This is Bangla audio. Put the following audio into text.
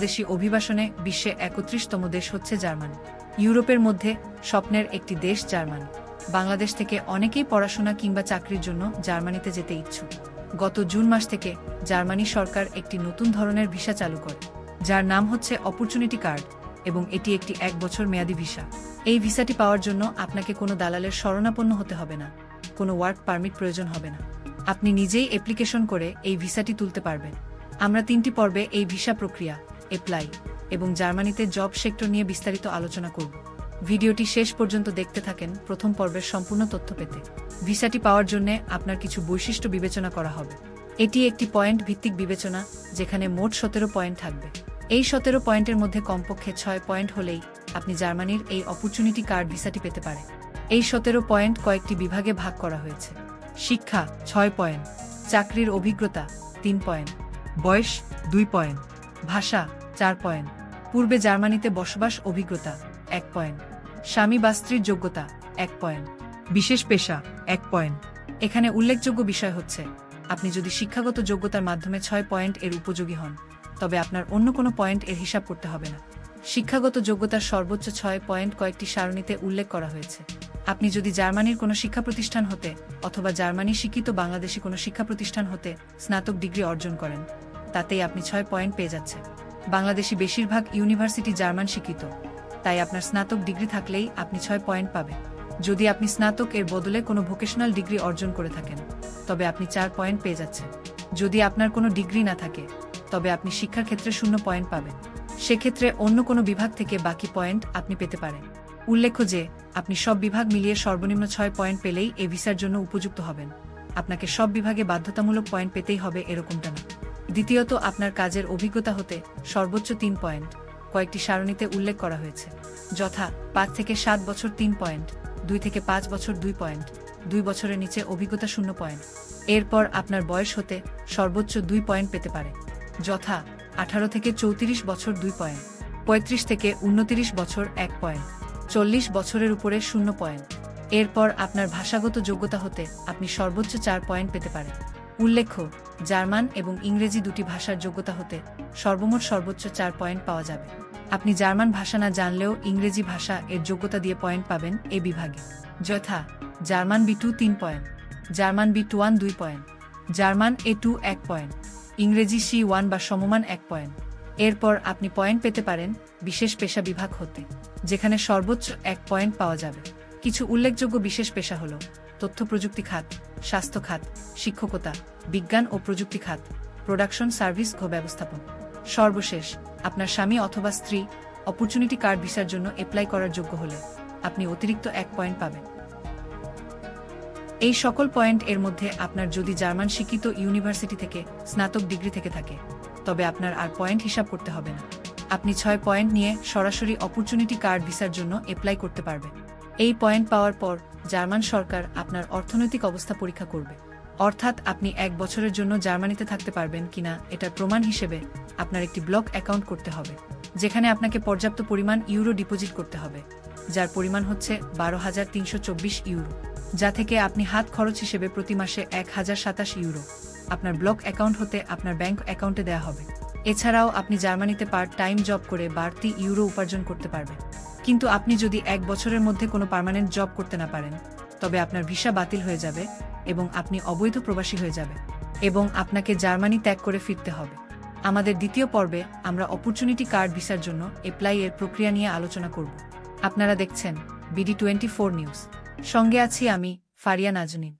বাংলাদেশি অভিবাসনে বিশ্বে ৩১তম দেশ হচ্ছে জার্মানি। ইউরোপের মধ্যে স্বপ্নের একটি দেশ জার্মানি। বাংলাদেশ থেকে অনেকেই পড়াশোনা কিংবা চাকরির জন্য জার্মানিতে যেতে ইচ্ছুক। গত জুন মাস থেকে জার্মানি সরকার একটি নতুন ধরনের ভিসা চালু করে, যার নাম হচ্ছে অপরচুনিটি কার্ড, এবং এটি একটি ১ বছর মেয়াদী ভিসা। এই ভিসাটি পাওয়ার জন্য আপনাকে কোনো দালালের শরণাপন্ন হতে হবে না, কোনো ওয়ার্ক পারমিট প্রয়োজন হবে না। আপনি নিজেই অ্যাপ্লিকেশন করে এই ভিসাটি তুলতে পারবেন। আমরা ৩টি পর্বে এই ভিসা প্রক্রিয়া, অ্যাপ্লাই এবং জার্মানিতে জব সেক্টর নিয়ে বিস্তারিত আলোচনা করব। ভিডিওটি শেষ পর্যন্ত দেখতে থাকেন প্রথম পর্বের সম্পূর্ণ তথ্য পেতে। ভিসাটি পাওয়ার জন্য আপনার কিছু বৈশিষ্ট্য বিবেচনা করা হবে। এটি একটি পয়েন্ট ভিত্তিক বিবেচনা, যেখানে মোট ১৭ পয়েন্ট থাকবে। এই ১৭ পয়েন্টের মধ্যে কমপক্ষে ৬ পয়েন্ট হলেই আপনি জার্মানির এই অপরচুনিটি কার্ড ভিসাটি পেতে পারেন। এই ১৭ পয়েন্ট কয়েকটি বিভাগে ভাগ করা হয়েছে। শিক্ষা ৬ পয়েন্ট, চাকরির অভিজ্ঞতা ৩ পয়েন্ট, বয়স ২ পয়েন্ট, ভাষা ৪ পয়েন্ট, পূর্বে জার্মানিতে বসবাস অভিজ্ঞতা ১ পয়েন্ট, স্বামী বা স্ত্রীর যোগ্যতা ১ পয়েন্ট, বিশেষ পেশা ১ পয়েন্ট। এখানে উল্লেখযোগ্য বিষয় হচ্ছে, আপনি যদি শিক্ষাগত যোগ্যতার মাধ্যমে ৬ পয়েন্ট এর উপযোগী হন, তবে আপনার অন্য কোনো পয়েন্ট এর হিসাব করতে হবে না। শিক্ষাগত যোগ্যতার সর্বোচ্চ ৬ পয়েন্ট কয়েকটি সারণীতে উল্লেখ করা হয়েছে। আপনি যদি জার্মানির কোনো শিক্ষা প্রতিষ্ঠান হতে অথবা জার্মানি শিক্ষিত বাংলাদেশি কোনো শিক্ষা প্রতিষ্ঠান হতে স্নাতক ডিগ্রি অর্জন করেন, তাতেই আপনি ৬ পয়েন্ট পেয়ে যাচ্ছেন। বাংলাদেশি বেশিরভাগ ইউনিভার্সিটি জার্মান শিক্ষিত, তাই আপনার স্নাতক ডিগ্রি থাকলেই আপনি ৬ পয়েন্ট পাবেন। যদি আপনি স্নাতক এর বদলে কোনো ভোকেশনাল ডিগ্রি অর্জন করে থাকেন, তবে আপনি ৪ পয়েন্ট পেয়ে যাচ্ছেন। যদি আপনার কোনো ডিগ্রি না থাকে, তবে আপনি শিক্ষার ক্ষেত্রে ০ পয়েন্ট পাবেন। সেক্ষেত্রে অন্য কোনো বিভাগ থেকে বাকি পয়েন্ট আপনি পেতে পারেন। উল্লেখ্য যে, আপনি সব বিভাগ মিলিয়ে সর্বনিম্ন ৬ পয়েন্ট পেলেই এই ভিসার জন্য উপযুক্ত হবেন। আপনাকে সব বিভাগে বাধ্যতামূলক পয়েন্ট পেতেই হবে এরকমটা না। দ্বিতীয়ত, আপনার কাজের অভিজ্ঞতা হতে সর্বোচ্চ ৩ পয়েন্ট কয়েকটি সারণীতে উল্লেখ করা হয়েছে, যথা ৫ থেকে ৭ বছর ৩ পয়েন্ট, ২ থেকে ৫ বছর ২ পয়েন্ট, ২ বছরের নিচে অভিজ্ঞতা ০ পয়েন্ট। এরপর আপনার বয়স হতে সর্বোচ্চ ২ পয়েন্ট পেতে পারে, যথা ১৮ থেকে ৩৪ বছর ২ পয়েন্ট, ৩৫ থেকে ২৯ বছর ১ পয়েন্ট, ৪০ বছরের উপরে ০ পয়েন্ট। এরপর আপনার ভাষাগত যোগ্যতা হতে আপনি সর্বোচ্চ ৪ পয়েন্ট পেতে পারেন। উল্লেখ্য, জার্মান এবং ইংরেজি দুটি ভাষার যোগ্যতা হতে সর্বমোট সর্বোচ্চ ৪ পয়েন্ট পাওয়া যাবে। আপনি জার্মান ভাষা না জানলেও ইংরেজি ভাষা এর যোগ্যতা দিয়ে পয়েন্ট পাবেন এ বিভাগে, যথা German B2 ৩ point, German B1 ২ point, German A2 ১ point, ইংরেজি C1 বা সমমান ১ পয়েন্ট। এরপর আপনি পয়েন্ট পেতে পারেন বিশেষ পেশা বিভাগ হতে, যেখানে সর্বোচ্চ ১ পয়েন্ট পাওয়া যাবে। কিছু উল্লেখযোগ্য বিশেষ পেশা হল তথ্য প্রযুক্তি খাত, স্বাস্থ্য খাত, শিক্ষকতা, বিজ্ঞান ও প্রযুক্তি খাত, প্রোডাকশন সার্ভিস ও ব্যবস্থাপন। সর্বশেষ, আপনার স্বামী অথবা স্ত্রী অপরচুনিটি কার্ড ভিসার জন্য অ্যাপ্লাই করার যোগ্য হলে আপনি অতিরিক্ত ১ পয়েন্ট পাবেন। এই সকল পয়েন্ট এর মধ্যে আপনার যদি জার্মান শিক্ষিত ইউনিভার্সিটি থেকে স্নাতক ডিগ্রি থেকে থাকে, তবে আপনার আর পয়েন্ট হিসাব করতে হবে না। আপনি ৬ পয়েন্ট নিয়ে সরাসরি অপরচুনিটি কার্ড ভিসার জন্য অ্যাপ্লাই করতে পারবেন। এই পয়েন্ট পাওয়ার পর জার্মান সরকার আপনার অর্থনৈতিক অবস্থা পরীক্ষা করবে, অর্থাৎ আপনি ১ বছরের জন্য জার্মানিতে থাকতে পারবেন কিনা এটার প্রমাণ হিসেবে আপনার একটি ব্লক অ্যাকাউন্ট করতে হবে, যেখানে আপনাকে পর্যাপ্ত পরিমাণ ইউরো ডিপোজিট করতে হবে, যার পরিমাণ হচ্ছে ১২,৩২৪ ইউরো, যা থেকে আপনি হাত খরচ হিসেবে প্রতি মাসে ১,০২৭ ইউরো আপনার ব্লক অ্যাকাউন্ট হতে আপনার ব্যাংক অ্যাকাউন্টে দেওয়া হবে। এছাড়াও আপনি জার্মানিতে পার্ট টাইম জব করে বাড়তি ইউরো উপার্জন করতে পারবেন। কিন্তু আপনি যদি ১ বছরের মধ্যে কোনো পার্মানেন্ট জব করতে না পারেন, তবে আপনার ভিসা বাতিল হয়ে যাবে এবং আপনি অবৈধ প্রবাসী হয়ে যাবে এবং আপনাকে জার্মানি ত্যাগ করে ফিরতে হবে। আমাদের দ্বিতীয় পর্বে আমরা অপরচুনিটি কার্ড ভিসার জন্য অ্যাপ্লাই এর প্রক্রিয়া নিয়ে আলোচনা করব। আপনারা দেখছেন BD24 নিউজ। সঙ্গে আছি আমি, ফারিয়া নাজনীন।